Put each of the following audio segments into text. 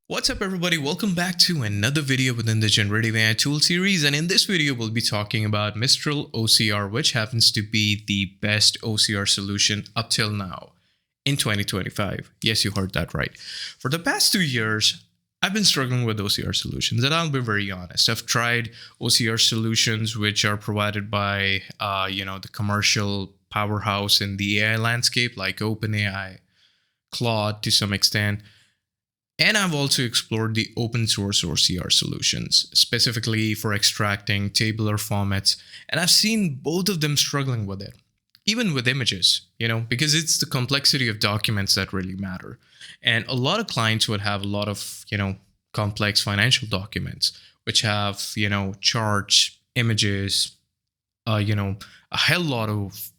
What's up everybody, welcome back to another video within the Generative AI tool series, and in this video we'll be talking about Mistral OCR, which happens to be the best OCR solution up till now in 2025. Yes, you heard that right. For the past 2 years, I've been struggling with OCR solutions, and I'll be very honest. I've tried OCR solutions which are provided by the commercial powerhouse in the AI landscape like OpenAI, Claude to some extent. And I've also explored the open source OCR solutions, specifically for extracting tabular formats. And I've seen both of them struggling with it, even with images, because it's the complexity of documents that really matter. And a lot of clients would have a lot of, complex financial documents, which have, charts, images, a hell lot of,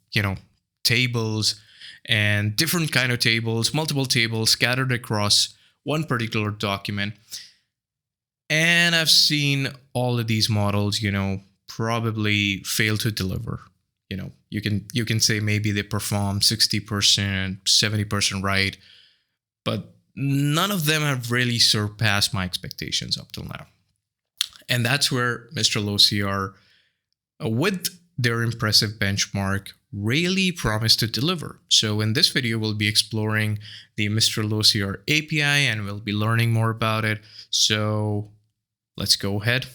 tables and different kind of tables, multiple tables scattered across one particular document. And I've seen all of these models, probably fail to deliver. You can say maybe they perform 60%, 70% right, but none of them have really surpassed my expectations up till now. And that's where Mistral OCR, with their impressive benchmark, really promised to deliver. So in this video, we'll be exploring the Mistral OCR API and we'll be learning more about it. So let's go ahead.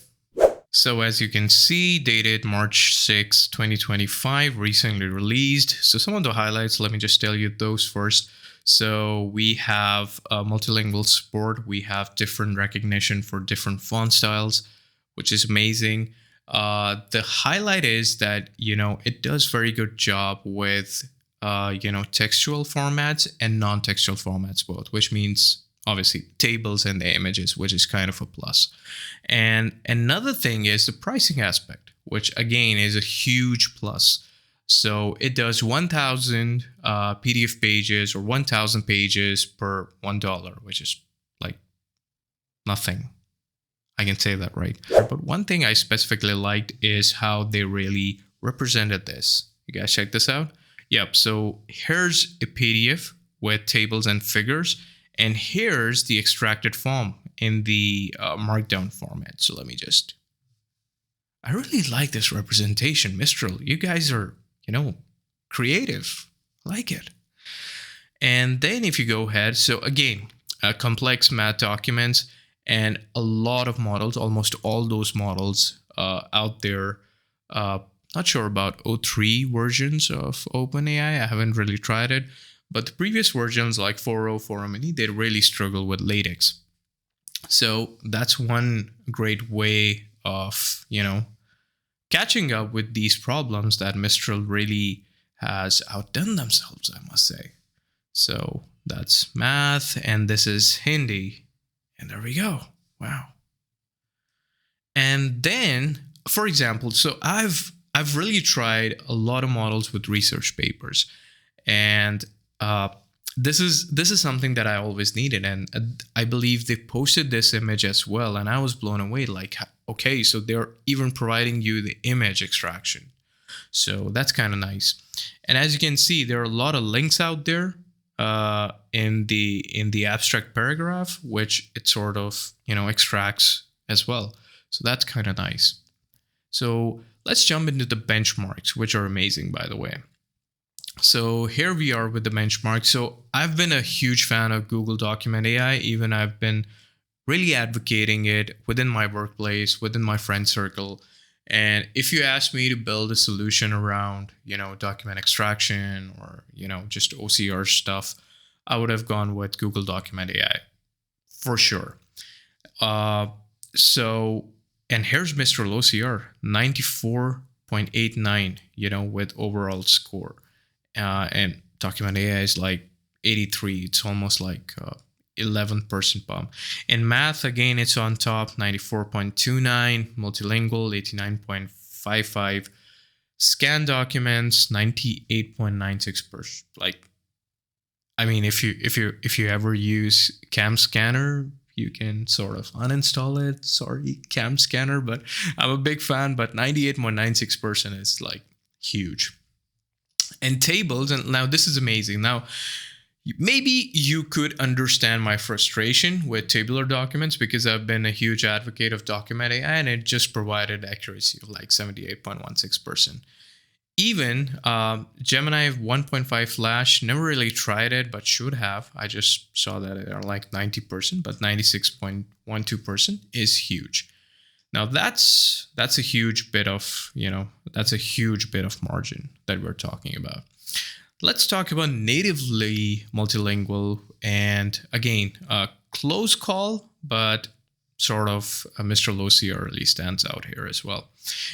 So as you can see, dated March 6, 2025, recently released. So some of the highlights, let me just tell you those first. So we have multilingual support. We have different recognition for different font styles, which is amazing. The highlight is that, it does very good job with, textual formats and non-textual formats both, which means obviously tables and the images, which is kind of a plus. And another thing is the pricing aspect, which again is a huge plus. So it does 1,000 PDF pages or 1,000 pages per $1, which is like nothing. I can say that right. But one thing I specifically liked is how they really represented this. You guys check this out? Yep. So here's a PDF with tables and figures, and here's the extracted form in the markdown format. So I really like this representation. Mistral, you guys are, creative. I like it. And then if you go ahead, so again, complex math documents, and a lot of models, almost all those models out there. Not sure about 03 versions of OpenAI. I haven't really tried it. But the previous versions like 4.0, 4.0 mini, they really struggle with LaTeX. So that's one great way of, catching up with these problems that Mistral really has outdone themselves, I must say. So that's math, and this is Hindi. And there we go. Wow. And then, for example, so I've really tried a lot of models with research papers, and this is something that I always needed, and I believe they posted this image as well, and I was blown away. Like, okay, so they're even providing you the image extraction, so that's kind of nice. And as you can see, there are a lot of links out there. In the abstract paragraph, which it sort of, extracts as well. So that's kind of nice. So let's jump into the benchmarks, which are amazing, by the way. So here we are with the benchmark. So I've been a huge fan of Google Document AI. Even I've been really advocating it within my workplace, within my friend circle. And if you ask me to build a solution around, document extraction or, just OCR stuff, I would have gone with Google Document AI for sure. And here's Mistral OCR, 94.89, with overall score. And Document AI is like 83. It's almost like 11% bump. In math, again, it's on top, 94.29, multilingual, 89.55, scan documents, 98.96%. Like, I mean, if you ever use Cam Scanner, you can sort of uninstall it. Sorry, Cam Scanner, but I'm a big fan. But 98.96% is like huge. And tables, and now this is amazing. Now, Maybe you could understand my frustration with tabular documents because I've been a huge advocate of Document AI and it just provided accuracy of like 78.16%. Even Gemini 1.5 Flash, never really tried it, but should have. I just saw that it are like 90%, but 96.12% is huge. Now that's a huge bit of, that's a huge bit of margin that we're talking about. Let's talk about natively multilingual, and again, a close call, but sort of a Mistral OCR really stands out here as well.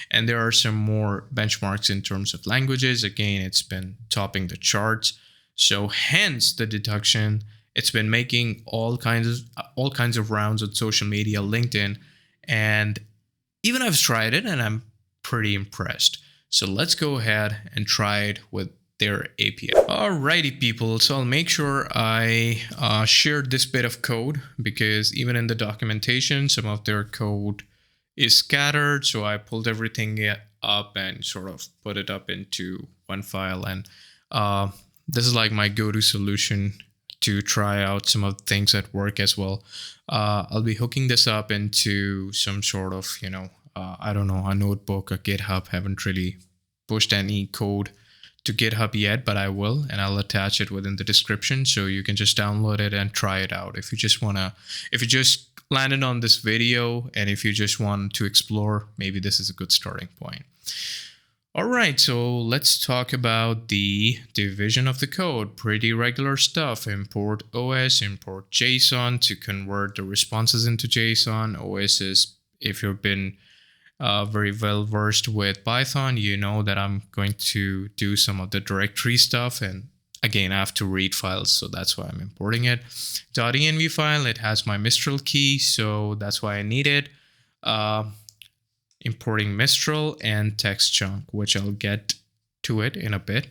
And there are some more benchmarks in terms of languages. Again, it's been topping the charts. So hence the deduction. It's been making all kinds of rounds on social media, LinkedIn, and even I've tried it and I'm pretty impressed. So let's go ahead and try it with their API. Alrighty people, so I'll make sure I share this bit of code because even in the documentation, some of their code is scattered. So I pulled everything up and sort of put it up into one file. And this is like my go-to solution to try out some of the things that work as well. I'll be hooking this up into some sort of, I don't know, a notebook, a GitHub. Haven't really pushed any code to GitHub yet, but I will, and I'll attach it within the description so you can just download it and try it out. If you just landed on this video and if you just want to explore, maybe this is a good starting point. All right, so let's talk about the division of the code. Pretty regular stuff. Import OS, import JSON to convert the responses into JSON. OS is, if you've been very well versed with Python, you know that I'm going to do some of the directory stuff. And again, I have to read files, so that's why I'm importing it. .env file, it has my Mistral key, so that's why I need it. Importing Mistral and text chunk, which I'll get to it in a bit.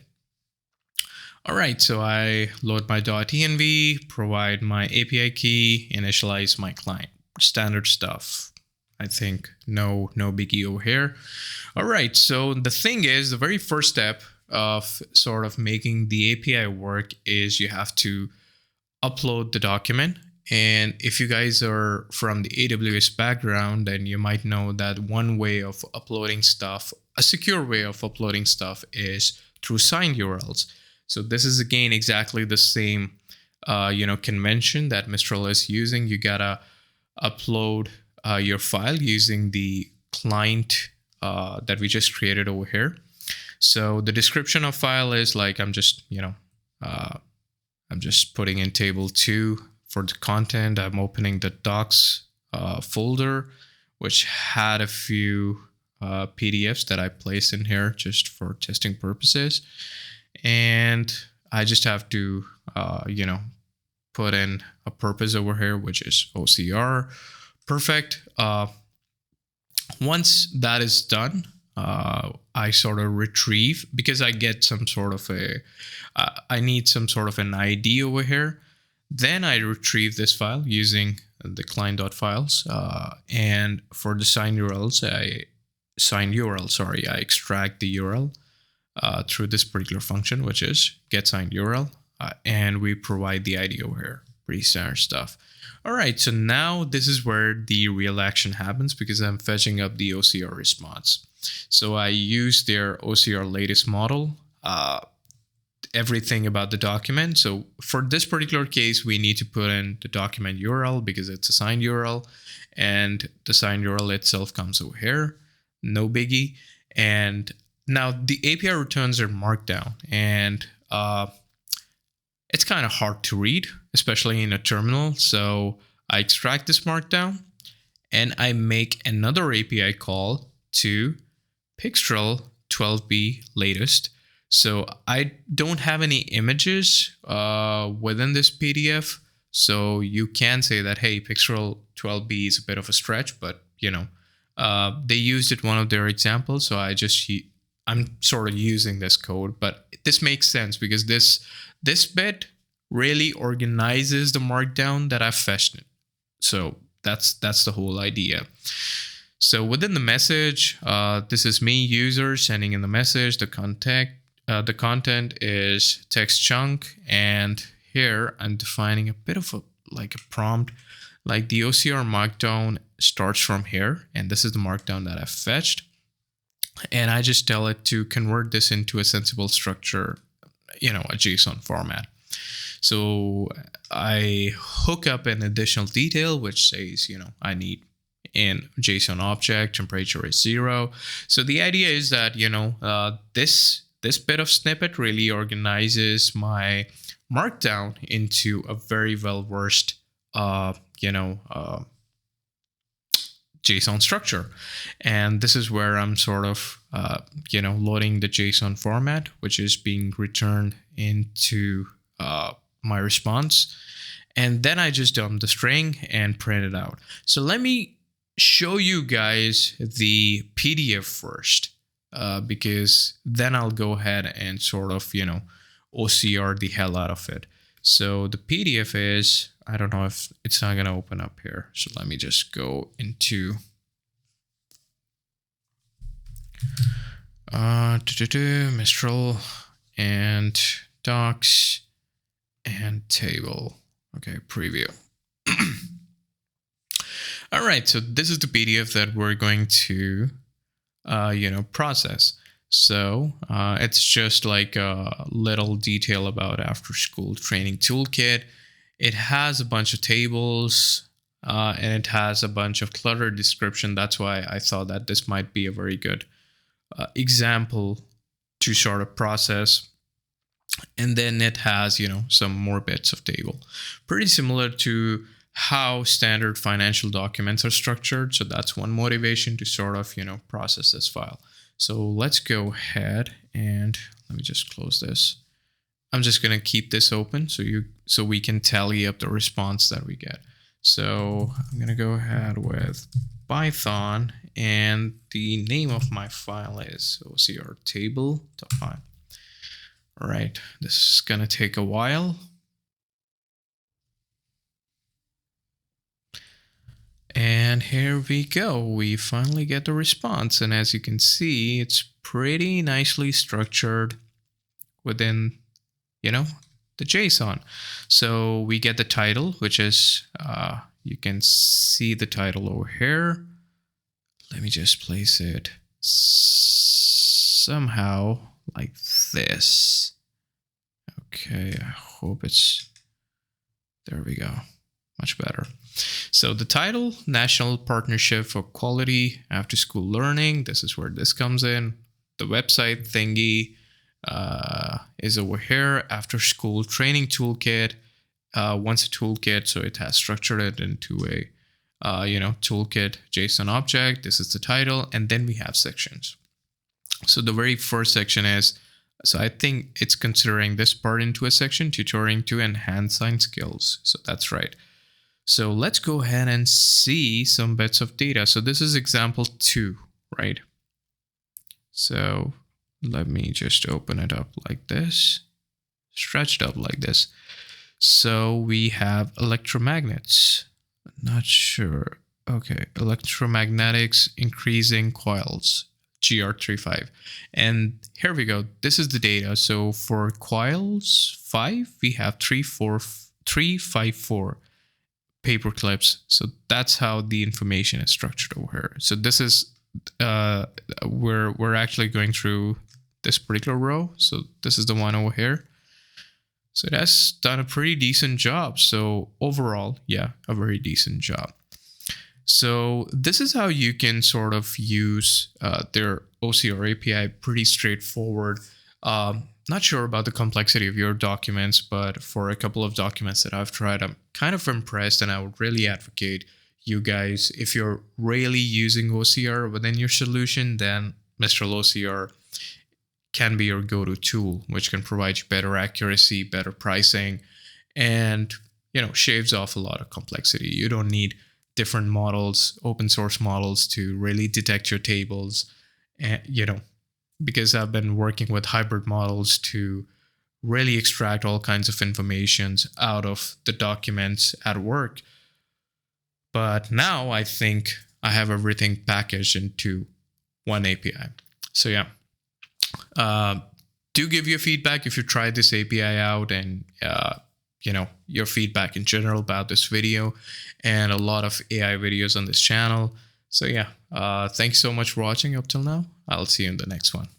All right, so I load my .env, provide my API key, initialize my client. Standard stuff. I think no biggie over here. All right, so the thing is, the very first step of sort of making the API work is you have to upload the document. And if you guys are from the AWS background, then you might know that one way of uploading stuff, a secure way of uploading stuff, is through signed URLs. So this is again exactly the same convention that Mistral is using. You gotta upload your file using the client that we just created over here. So the description of file is like, I'm just putting in table 2 for the content. I'm opening the docs folder, which had a few PDFs that I placed in here just for testing purposes. And I just have to, put in a purpose over here, which is OCR. Perfect. Once that is done, I sort of retrieve, because I get some sort of I need some sort of an ID over here. Then I retrieve this file using the client.files. And for the signed URL, I extract the URL through this particular function, which is getSignedURL, and we provide the ID over here. Pretty standard stuff. All right, so now this is where the real action happens because I'm fetching up the OCR response. So I use their OCR latest model, everything about the document. So for this particular case, we need to put in the document URL because it's a signed URL, and the signed URL itself comes over here. No biggie. And now the API returns are markdown, and it's kind of hard to read, especially in a terminal. So I extract this markdown and I make another API call to Mistral 12b latest. So I don't have any images within this PDF. So you can say that, hey, Mistral 12b is a bit of a stretch, but they used it one of their examples. So I'm sort of using this code, but this makes sense because this bit really organizes the markdown that I've fetched it. So that's the whole idea. So within the message, this is me, user, sending in the message. The content is text chunk, and here I'm defining a bit of a prompt, like the OCR markdown starts from here, and this is the markdown that I fetched, and I just tell it to convert this into a sensible structure, a JSON format. So I hook up an additional detail which says, I need in JSON object, temperature is 0. So the idea is that, this bit of snippet really organizes my markdown into a very well-versed, JSON structure. And this is where I'm sort of, loading the JSON format, which is being returned into my response. And then I just dump the string and print it out. So let me show you guys the PDF first, because then I'll go ahead and sort of, OCR the hell out of it. So the PDF is, I don't know if it's not going to open up here. So let me just go into Mistral and docs and table. Okay, preview. All right, so this is the PDF that we're going to, process. So it's just like a little detail about after school training toolkit. It has a bunch of tables and it has a bunch of cluttered description. That's why I thought that this might be a very good example to sort of process. And then it has, some more bits of table, pretty similar to how standard financial documents are structured. So that's one motivation to sort of, process this file. So let's go ahead and let me just close this. I'm just going to keep this open so we can tally up the response that we get. So I'm going to go ahead with Python, and the name of my file is OCR table.py. All right, this is going to take a while. And here we go. We finally get the response. And as you can see, it's pretty nicely structured within, the JSON. So we get the title, which is, you can see the title over here. Let me just place it somehow like this. Okay, I hope it's, there we go. Much better. So the title, National Partnership for Quality After School Learning. This is where this comes in. The website thingy is over here. After School Training Toolkit. Once a toolkit, so it has structured it into a, toolkit JSON object. This is the title. And then we have sections. So the very first section is, so I think it's considering this part into a section, tutoring to enhance science skills. So that's right. So let's go ahead and see some bits of data. So this is example 2, right? So let me just open it up like this, stretched up like this. So we have electromagnets. Not sure. Okay, electromagnetics increasing coils, GR35. And here we go. This is the data. So for coils 5, we have 354 paper clips. So that's how the information is structured over here. So this is we're actually going through this particular row. So this is the one over here. So it has done a pretty decent job. So overall, yeah, a very decent job. So this is how you can sort of use their OCR API. Pretty straightforward. Not sure about the complexity of your documents, but for a couple of documents that I've tried, I'm kind of impressed, and I would really advocate you guys, if you're really using OCR within your solution, then Mistral OCR can be your go-to tool, which can provide you better accuracy, better pricing, and shaves off a lot of complexity. You don't need different models, open source models, to really detect your tables, and because I've been working with hybrid models to really extract all kinds of information out of the documents at work. But now I think I have everything packaged into one API. So yeah, do give your feedback if you tried this API out, and your feedback in general about this video and a lot of AI videos on this channel. So yeah, thanks so much for watching up till now. I'll see you in the next one.